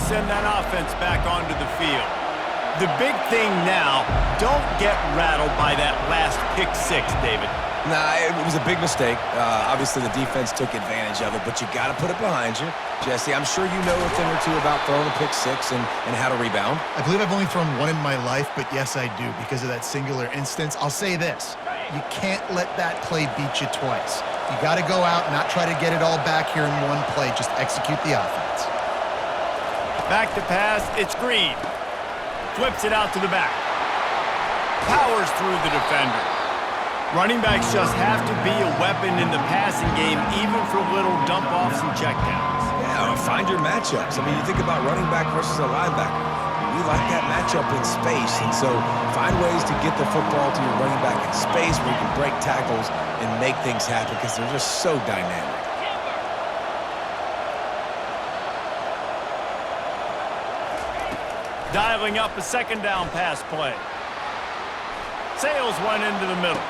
send that offense back onto the field. The big thing now, don't get rattled by that last pick six, David. Nah, it was a big mistake. Obviously, the defense took advantage of it, but you got to put it behind you. Jesse, I'm sure you know a thing or two about throwing a pick six and how to rebound. I believe I've only thrown one in my life, but yes, I do because of that singular instance. I'll say this. You can't let that play beat you twice. You got to go out and not try to get it all back here in one play. Just execute the offense. Back to pass. It's Green. Flips it out to the back. Powers through the defender. Running backs just have to be a weapon in the passing game, even for little dump-offs and checkdowns. Yeah, find your matchups. I mean, you think about running back versus a linebacker. We like that matchup in space, and so find ways to get the football to your running back in space where you can break tackles and make things happen because they're just so dynamic. Dialing up a second down pass play. Sales went into the middle.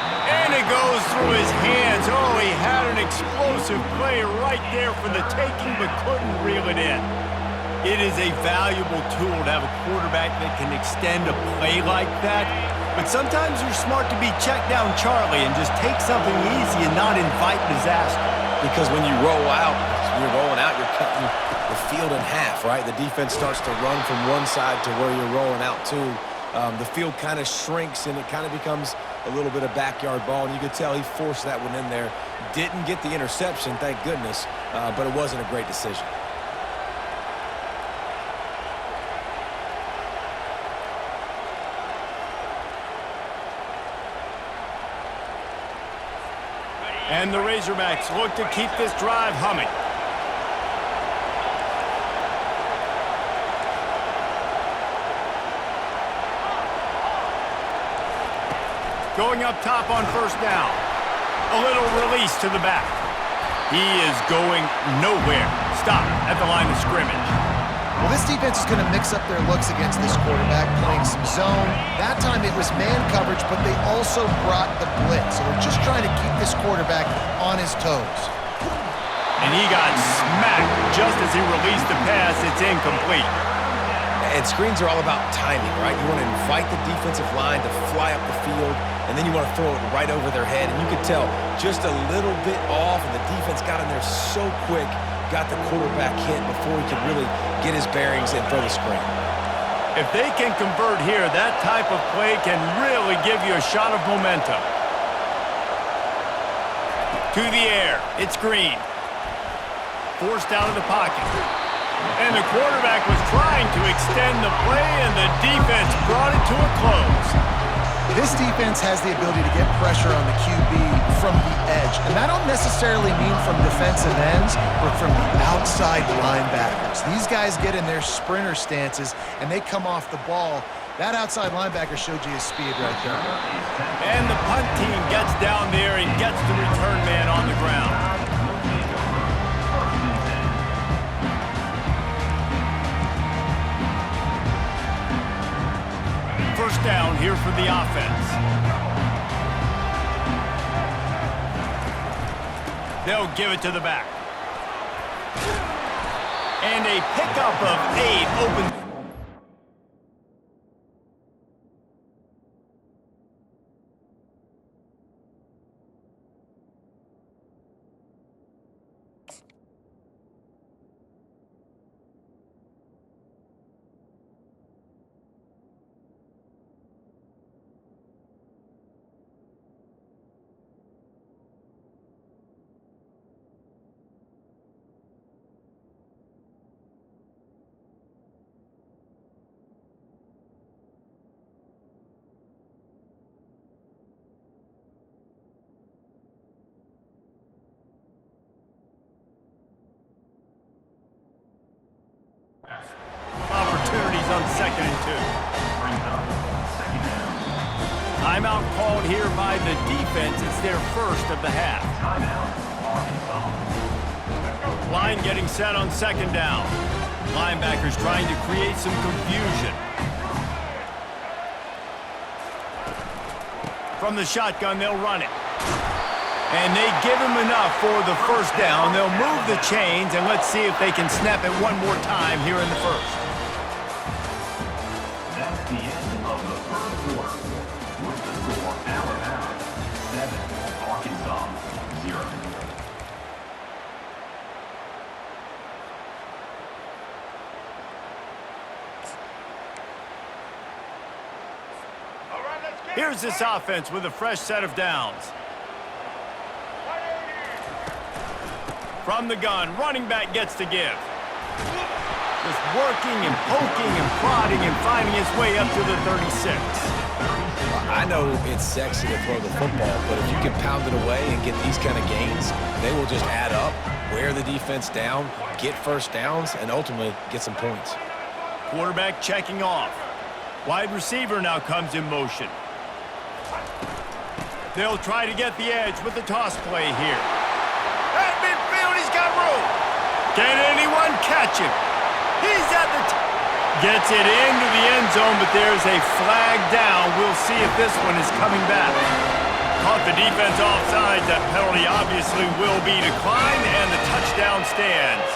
And it goes through his hands. Oh, he had an explosive play right there for the taking, but couldn't reel it in. It is a valuable tool to have a quarterback that can extend a play like that. But sometimes you're smart to be check down Charlie and just take something easy and not invite disaster. Because when you're rolling out, you're cutting the field in half, right? The defense starts to run from one side to where you're rolling out to. The field kind of shrinks and it kind of becomes a little bit of backyard ball, and you could tell he forced that one in there. Didn't get the interception, thank goodness, but it wasn't a great decision. And the Razorbacks look to keep this drive humming. Going up top on first down. A little release to the back. He is going nowhere. Stop at the line of scrimmage. Well, this defense is going to mix up their looks against this quarterback, playing some zone. That time it was man coverage, but they also brought the blitz. So they're just trying to keep this quarterback on his toes. And he got smacked just as he released the pass. It's incomplete. And screens are all about timing, right? You want to invite the defensive line to fly up the field, and then you want to throw it right over their head. And you could tell just a little bit off, and the defense got in there so quick, got the quarterback hit before he could really get his bearings and throw the screen. If they can convert here, that type of play can really give you a shot of momentum. To the air, it's Green. Forced out of the pocket. And the quarterback was trying to extend the play, and the defense brought it to a close. This defense has the ability to get pressure on the QB from the edge. And that don't necessarily mean from defensive ends, but from the outside linebackers. These guys get in their sprinter stances, and they come off the ball. That outside linebacker showed you his speed right there. And the punt team gets down there and gets the return man on the ground. First down here for the offense. They'll give it to the back. And a pickup of 8 opens. Opportunities on 2nd and 2. Timeout called here by the defense. It's their first of the half. Line getting set on 2nd down. Linebackers trying to create some confusion. From the shotgun, they'll run it. And they give him enough for the first down. They'll move the chains, and let's see if they can snap it one more time here in the first. That's the end of the first quarter. With the score, Alabama 7, Arkansas 0. Here's this offense with a fresh set of downs. From the gun, running back gets to give. Just working and poking and prodding and finding his way up to the 36. I know it's sexy to throw the football, but if you can pound it away and get these kind of gains, they will just add up, wear the defense down, get first downs, and ultimately get some points. Quarterback checking off. Wide receiver now comes in motion. They'll try to get the edge with the toss play here. At midfield, he's got room. Can anyone catch him? He's at the gets it into the end zone, but there's a flag down. We'll see if this one is coming back. Caught the defense offside. That penalty obviously will be declined, and the touchdown stands.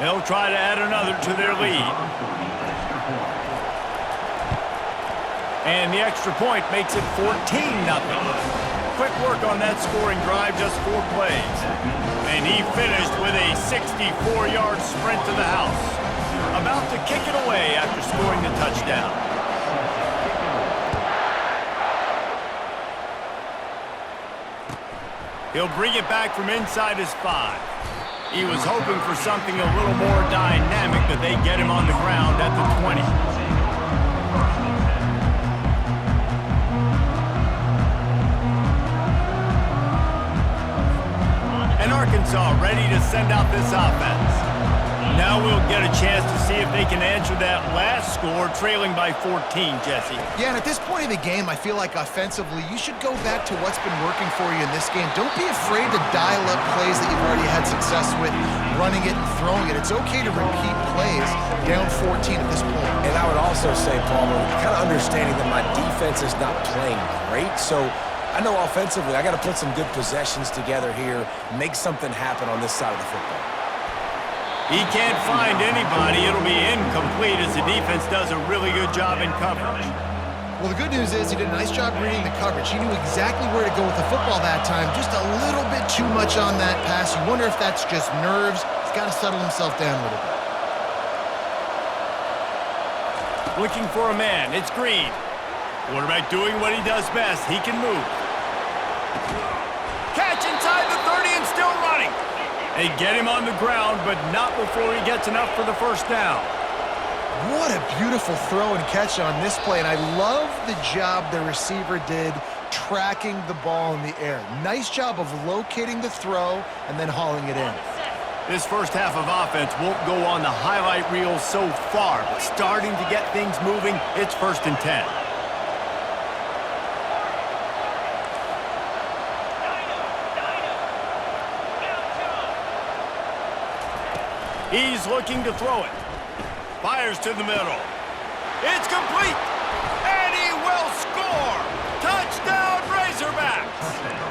They'll try to add another to their lead. And the extra point makes it 14-0. Quick work on that scoring drive, just 4 plays. And he finished with a 64-yard sprint to the house. About to kick it away after scoring the touchdown. He'll bring it back from inside his 5. He was hoping for something a little more dynamic, but they get him on the ground at the 20. And Arkansas ready to send out this offense. Now we'll get a chance to see if they can answer that last score, trailing by 14, Jesse. Yeah, and at this point in the game, I feel like offensively, you should go back to what's been working for you in this game. Don't be afraid to dial up plays that you've already had success with, running it and throwing it. It's okay to repeat plays down 14 at this point. And I would also say, Palmer, kind of understanding that my defense is not playing great, so I know offensively I got to put some good possessions together here, make something happen on this side of the football. He can't find anybody. It'll be incomplete as the defense does a really good job in coverage. Well, the good news is he did a nice job reading the coverage. He knew exactly where to go with the football that time. Just a little bit too much on that pass. You wonder if that's just nerves. He's got to settle himself down a little bit. Looking for a man. It's Green. Quarterback doing what he does best. He can move. Catch inside the 30 and still running. They get him on the ground, but not before he gets enough for the first down. What a beautiful throw and catch on this play, and I love the job the receiver did tracking the ball in the air. Nice job of locating the throw and then hauling it in. This first half of offense won't go on the highlight reel so far, but starting to get things moving, it's 1st and 10. He's looking to throw it. Fires to the middle. It's complete. And he will score. Touchdown, Razorbacks.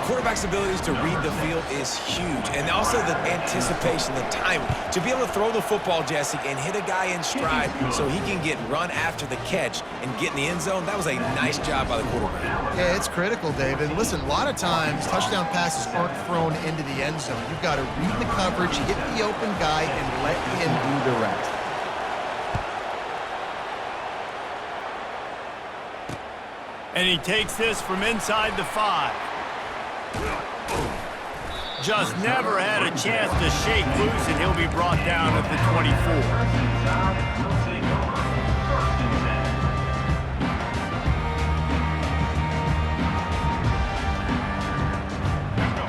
Quarterback's abilities to read the field is huge, and also the anticipation, the timing. To be able to throw the football, Jesse, and hit a guy in stride so he can get run after the catch and get in the end zone, that was a nice job by the quarterback. Yeah, it's critical, David. Listen, a lot of times touchdown passes aren't thrown into the end zone. You've got to read the coverage, hit the open guy, and let him do the rest. And he takes this from inside the 5. Just never had a chance to shake loose, and he'll be brought down at the 24.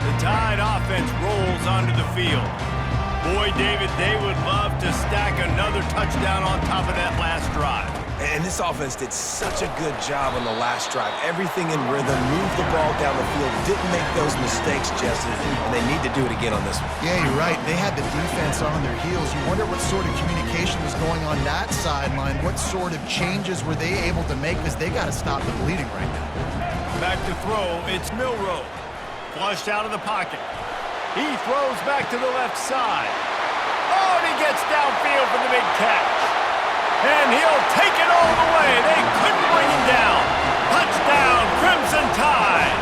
The Tide offense rolls onto the field. Boy, David, they would love to stack another touchdown on top of that last drive. And this offense did such a good job on the last drive. Everything in rhythm, moved the ball down the field, didn't make those mistakes, Jesse, and they need to do it again on this one. Yeah, you're right. They had the defense on their heels. You wonder what sort of communication was going on that sideline. What sort of changes were they able to make, because they got to stop the bleeding right now. Back to throw, it's Milroe. Flushed out of the pocket. He throws back to the left side. Oh, and he gets downfield for the big catch. And he'll take it all the way. They couldn't bring him down. Touchdown, Crimson Tide.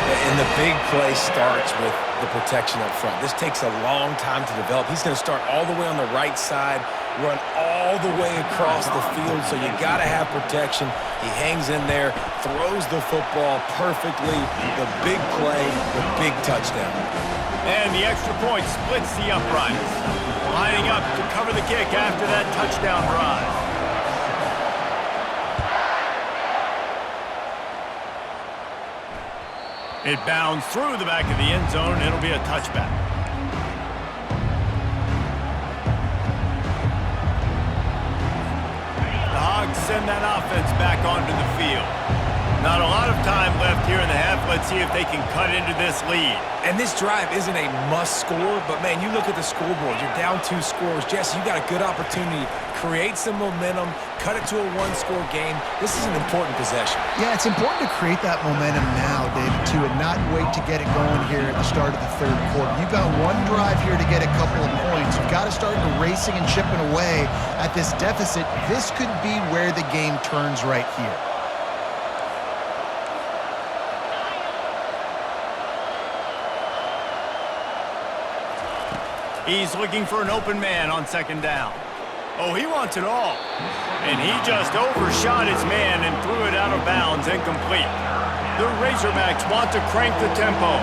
And the big play starts with the protection up front. This takes a long time to develop. He's going to start all the way on the right side, run all the way across the field, so you got to have protection. He hangs in there, throws the football perfectly. The big play, the big touchdown. And the extra point splits the uprights. Lining up to cover the kick after that touchdown drive. It bounds through the back of the end zone, and it'll be a touchback. The Hogs send that offense back onto the field. Not a lot of time left here in the half. Let's see if they can cut into this lead. And this drive isn't a must score, but man, you look at the scoreboard, you're down 2 scores. Jesse, you got a good opportunity. Create some momentum, cut it to a 1-score game. This is an important possession. Yeah, it's important to create that momentum now, David, too, and not wait to get it going here at the start of the third quarter. You've got one drive here to get a couple of points. You've got to start racing and chipping away at this deficit. This could be where the game turns right here. He's looking for an open man on second down. Oh, he wants it all. And he just overshot his man and threw it out of bounds, incomplete. The Razorbacks want to crank the tempo.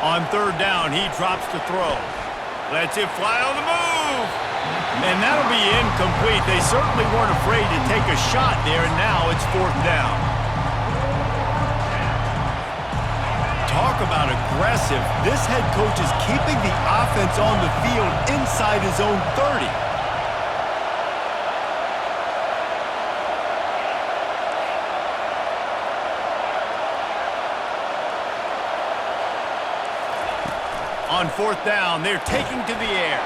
On third down, he drops to throw. Lets it fly on the move. And that'll be incomplete. They certainly weren't afraid to take a shot there, and now it's fourth down. Talk about aggressive. This head coach is keeping the offense on the field inside his own 30. On fourth down, they're taking to the air.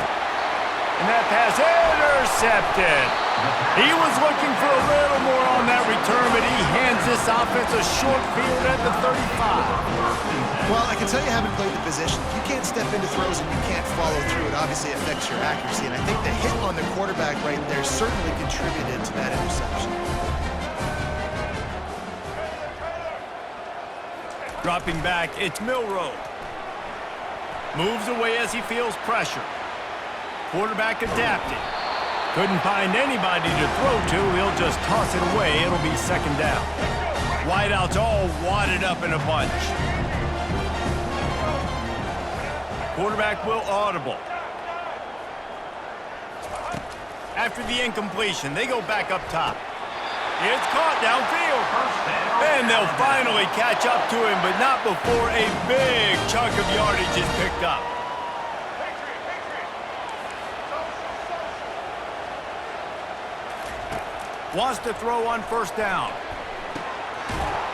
And that pass intercepted. He was looking for a little more on that return, but he hands this offense a short field at the 35. Well, I can tell you, having played the position, if you can't step into throws and you can't follow through, it obviously affects your accuracy. And I think the hit on the quarterback right there certainly contributed to that interception. Dropping back, it's Milroe. Moves away as he feels pressure. Quarterback adapted. Couldn't find anybody to throw to. He'll just toss it away. It'll be second down. Wideouts all wadded up in a bunch. Quarterback will audible. After the incompletion, they go back up top. It's caught downfield. And they'll finally catch up to him, but not before a big chunk of yardage is picked up. Wants to throw on first down.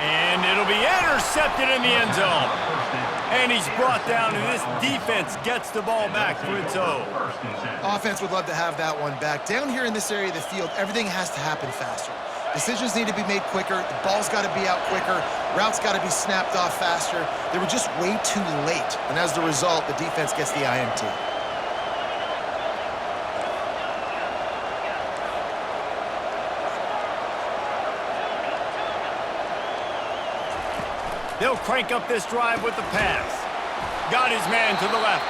And it'll be intercepted in the end zone. And he's brought down, and this defense gets the ball back for its own. Offense would love to have that one back. Down here in this area of the field, everything has to happen faster. Decisions need to be made quicker. The ball's got to be out quicker. Routes got to be snapped off faster. They were just way too late. And as the result, the defense gets the INT. They'll crank up this drive with the pass. Got his man to the left.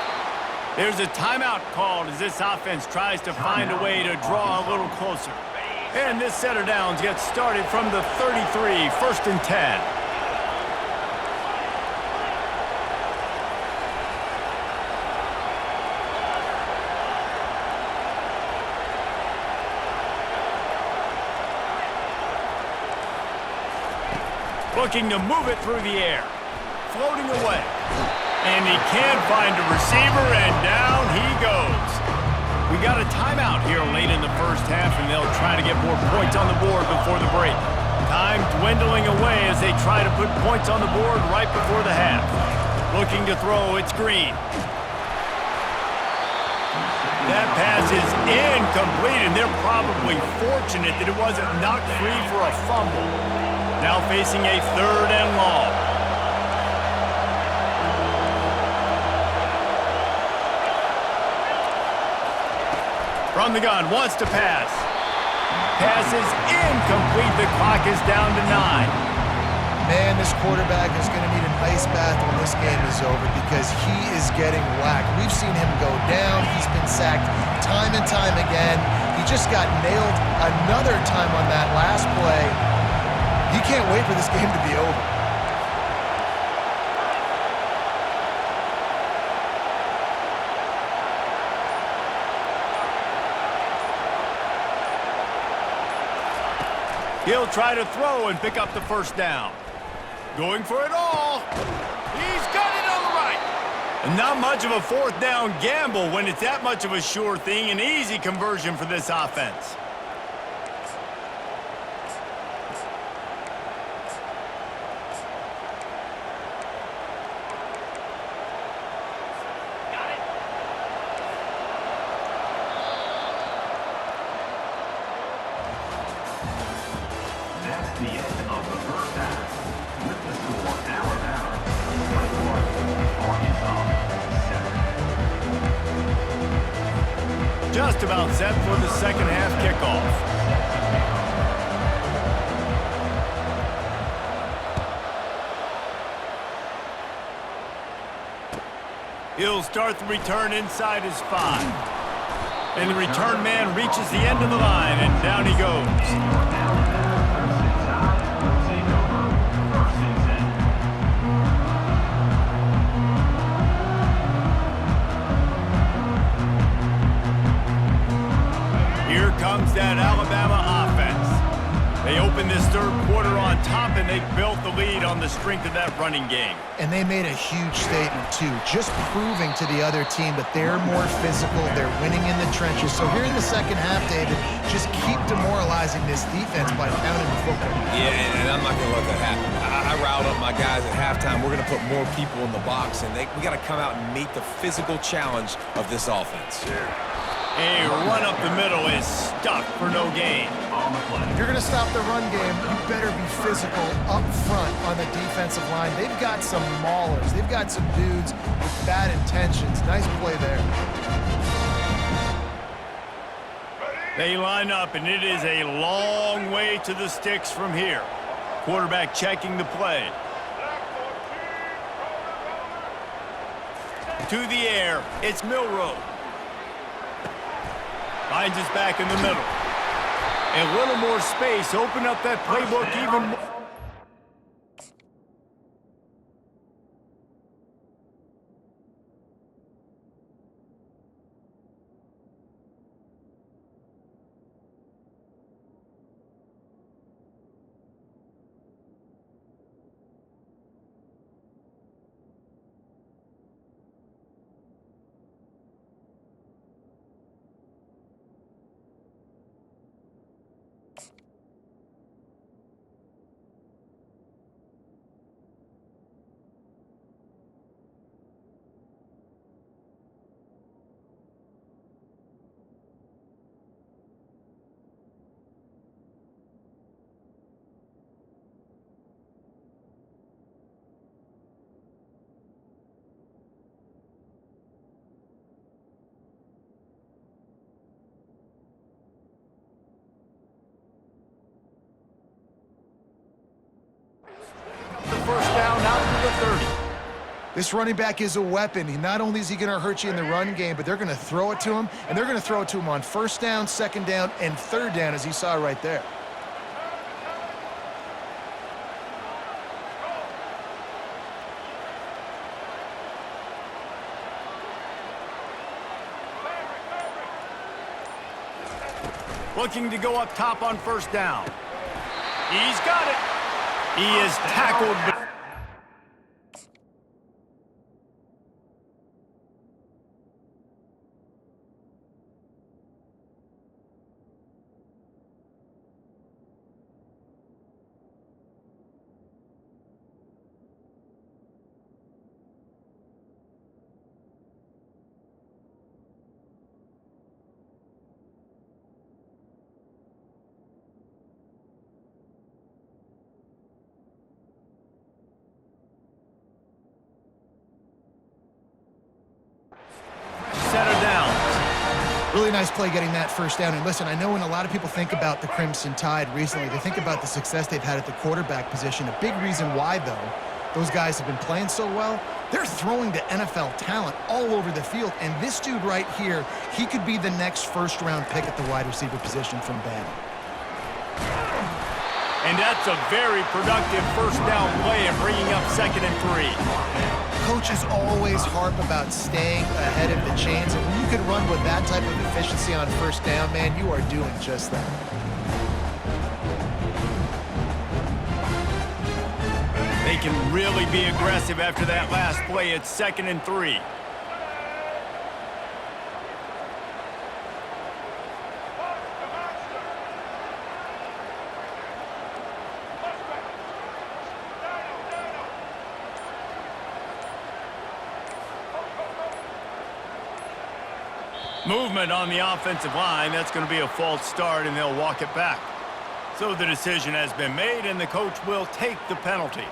There's a timeout called as this offense tries to find a way to draw a little closer. And this set of downs gets started from the 33, first and 10. Looking to move it through the air. Floating away. And he can't find a receiver, and down he goes. We got a timeout here late in the first half, and they'll try to get more points on the board before the break. Time dwindling away as they try to put points on the board right before the half. Looking to throw, it's Green. That pass is incomplete, and they're probably fortunate that it wasn't knocked free for a fumble. Now facing a 3rd and long. From the gun, wants to pass. Pass is incomplete. The clock is down to 9. Man, this quarterback is going to need an ice bath when this game is over because he is getting whacked. We've seen him go down. He's been sacked time and time again. He just got nailed another time on that last play. He can't wait for this game to be over. He'll try to throw and pick up the first down. Going for it all. He's got it on the right. And not much of a 4th down gamble when it's that much of a sure thing. An easy conversion for this offense. That's the end of the first half. With the score, Alabama 21, Arkansas 7. Just about set for the second half kickoff. He'll start the return inside his 5. And the return man reaches the end of the line, and down he goes. Here comes that Alabama offense. They open this 3rd quarter on top, and they built the lead on the strength of that running game. And they made a huge statement, too, just proving to the other team that they're more physical, they're winning in the trenches. So here in the second half, David, just keep demoralizing this defense by pounding the football. Yeah, and I'm not going to let that happen. I riled up my guys at halftime. We're going to put more people in the box, and we got to come out and meet the physical challenge of this offense. A run up the middle is stuck for no gain. If you're going to stop the run game, you better be physical up front on the defensive line. They've got some maulers. They've got some dudes with bad intentions. Nice play there. They line up, and it is a long way to the sticks from here. Quarterback checking the play. To the air, it's Milroe. Finds his back in the middle. A little more space, open up that playbook even more. First down out to the 30. This running back is a weapon. Not only is he going to hurt you in the run game, but they're going to throw it to him, and they're going to throw it to him on 1st down, 2nd down, and 3rd down, as you saw right there. Looking to go up top on 1st down. He's got it. He is tackled. Set her down. Really nice play getting that first down. And listen, I know when a lot of people think about the Crimson Tide recently, they think about the success they've had at the quarterback position. A big reason why, though, those guys have been playing so well, they're throwing to NFL talent all over the field. And this dude right here, he could be the next first-round pick at the wide receiver position from Bama. And that's a very productive first down play and bringing up 2nd and 3. Coaches always harp about staying ahead of the chains, and when you can run with that type of efficiency on first down, man, you are doing just that. They can really be aggressive after that last play. It's 2nd and 3. Movement on the offensive line. That's going to be a false start, and they'll walk it back. So the decision has been made, and the coach will take the penalty.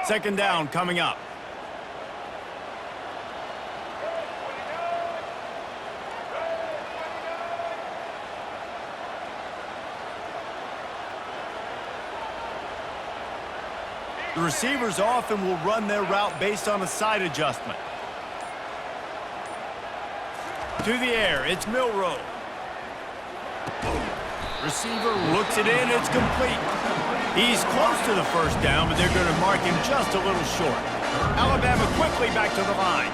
Second down coming up. The receivers often will run their route based on a side adjustment. To the air, it's Milroe. Receiver looks it in, it's complete. He's close to the first down, but they're going to mark him just a little short. Alabama quickly back to the line.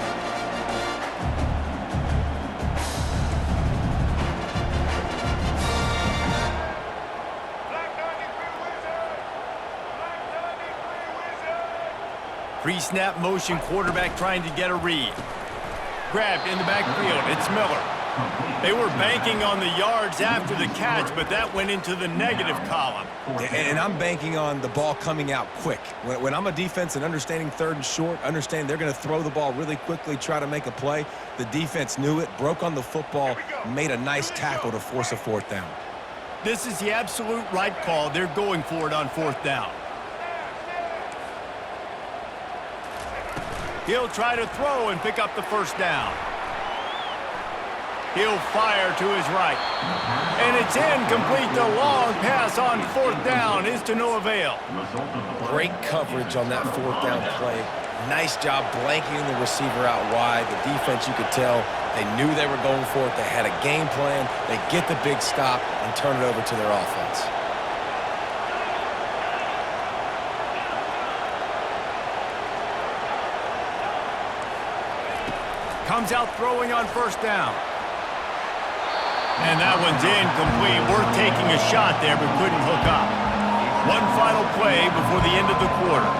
Pre-snap motion, quarterback trying to get a read. Grabbed in the backfield, it's Miller. They were banking on the yards after the catch, but that went into the negative column. And I'm banking on the ball coming out quick. When I'm a defense and understanding 3rd and short, understand they're going to throw the ball really quickly, try to make a play. The defense knew it, broke on the football, made a nice tackle to force a 4th down. This is the absolute right call. They're going for it on 4th down. He'll try to throw and pick up the first down. He'll fire to his right. And it's incomplete. The long pass on 4th down is to no avail. Great coverage on that 4th down play. Nice job blanketing the receiver out wide. The defense, you could tell, they knew they were going for it. They had a game plan. They get the big stop and turn it over to their offense. Comes out throwing on 1st down. And that one's incomplete. Worth taking a shot there, but couldn't hook up. One final play before the end of the quarter.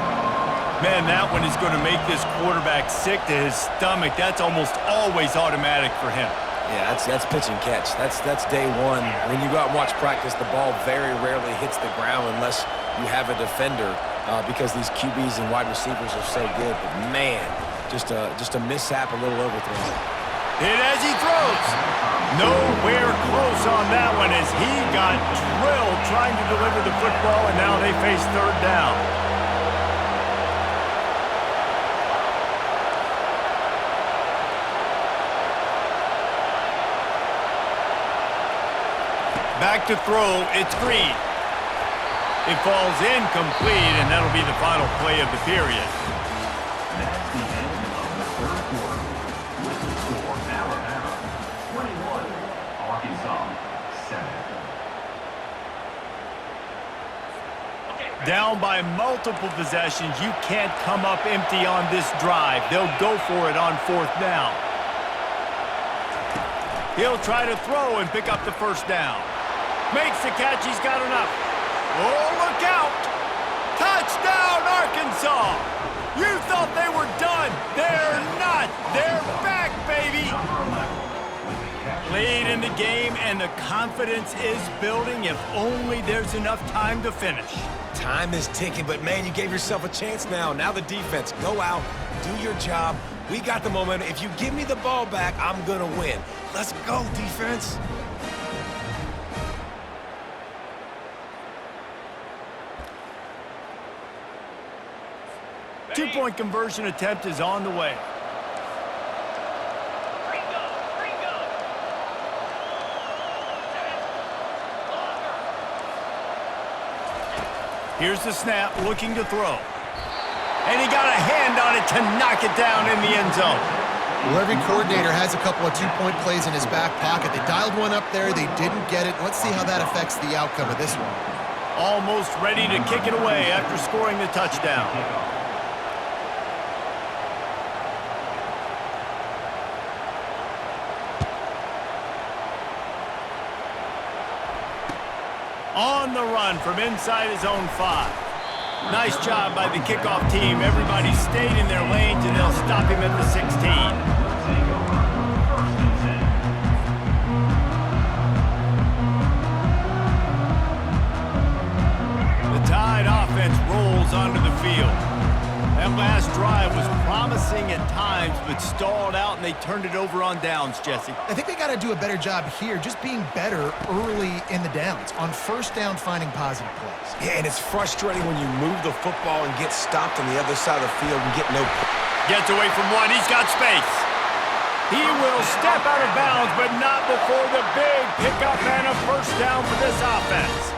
Man, that one is going to make this quarterback sick to his stomach. That's almost always automatic for him. Yeah, that's pitch and catch. That's day one. When you go out and watch practice, the ball very rarely hits the ground unless you have a defender because these QBs and wide receivers are so good. But man, just a mishap, a little overthrow. Hit as he throws. Nowhere close on that one as he got drilled trying to deliver the football, and now they face 3rd down. Back to throw, it's Green. It falls incomplete, and that'll be the final play of the period. That's the end of the 3rd quarter. With the score, Alabama 21, Arkansas 7. Down by multiple possessions, you can't come up empty on this drive. They'll go for it on 4th down. He'll try to throw and pick up the first down. Makes the catch. He's got enough. Oh, look out. Touchdown, Arkansas. You thought they were done. They're not. They're back, baby. Late in the game, and the confidence is building if only there's enough time to finish. Time is ticking, but man, you gave yourself a chance now. Now the defense, go out, do your job. We got the momentum. If you give me the ball back, I'm going to win. Let's go, defense. Two-point conversion attempt is on the way. Here's the snap, looking to throw. And he got a hand on it to knock it down in the end zone. Well, every coordinator has a couple of two-point plays in his back pocket. They dialed one up there. They didn't get it. Let's see how that affects the outcome of this one. Almost ready to kick it away after scoring the touchdown. On the run from inside his own 5. Nice job by the kickoff team. Everybody stayed in their lanes, and they'll stop him at the 16. The Tide offense rolls onto the field. That last drive was promising at times, but stalled out, and they turned it over on downs, Jesse. I think they got to do a better job here, just being better early in the downs, on first down finding positive plays. Yeah, and it's frustrating when you move the football and get stopped on the other side of the field and get no... Gets away from one. He's got space. He will step out of bounds, but not before the big pickup and a first down for this offense.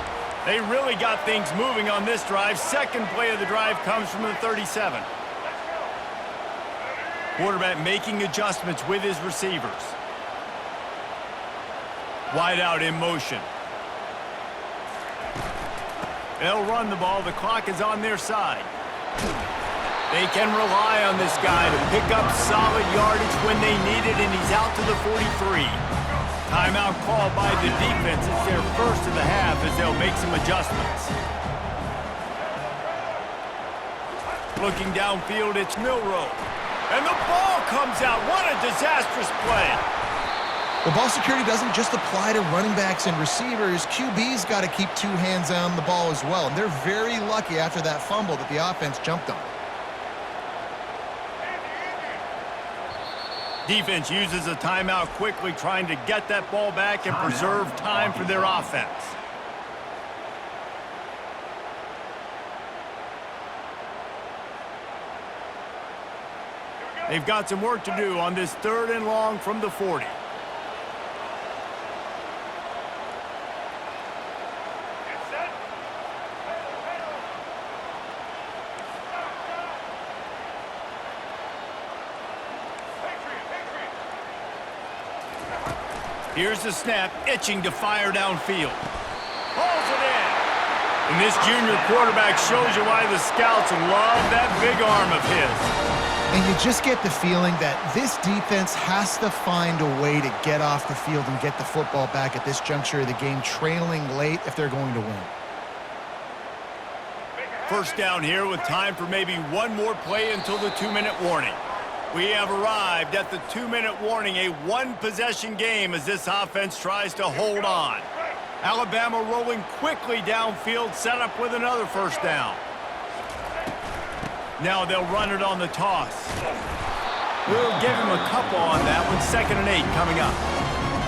They really got things moving on this drive. Second play of the drive comes from the 37. Quarterback making adjustments with his receivers. Wide out in motion. They'll run the ball. The clock is on their side. They can rely on this guy to pick up solid yardage when they need it, and he's out to the 43. Timeout called by the defense. It's their first of the half as they'll make some adjustments. Looking downfield, it's Milroe. And the ball comes out. What a disastrous play. Well, ball security doesn't just apply to running backs and receivers. QB's got to keep two hands on the ball as well. And they're very lucky after that fumble that the offense jumped on. Defense uses a timeout quickly, trying to get that ball back and preserve time for their offense. They've got some work to do on this 3rd and long from the 40. Here's the snap, itching to fire downfield. Pulls it in. And this junior quarterback shows you why the scouts love that big arm of his. And you just get the feeling that this defense has to find a way to get off the field and get the football back at this juncture of the game, trailing late if they're going to win. First down here with time for maybe one more play until the 2-minute warning. We have arrived at the 2-minute warning, a one-possession game as this offense tries to hold on. Alabama rolling quickly downfield, set up with another first down. Now they'll run it on the toss. We'll give him a couple on that one. 2nd and 8 coming up.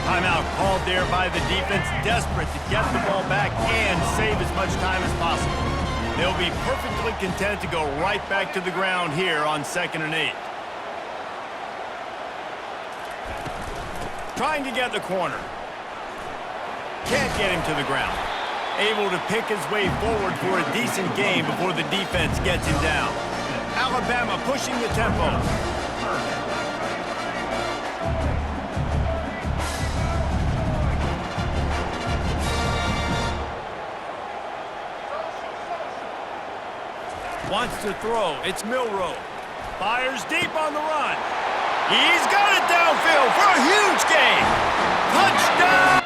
Timeout called there by the defense, desperate to get the ball back and save as much time as possible. They'll be perfectly content to go right back to the ground here on 2nd and 8. Trying to get the corner. Can't get him to the ground. Able to pick his way forward for a decent gain before the defense gets him down. Alabama pushing the tempo. Wants to throw. It's Milroe. Fires deep on the run. He's got it downfield for a huge gain. Touchdown!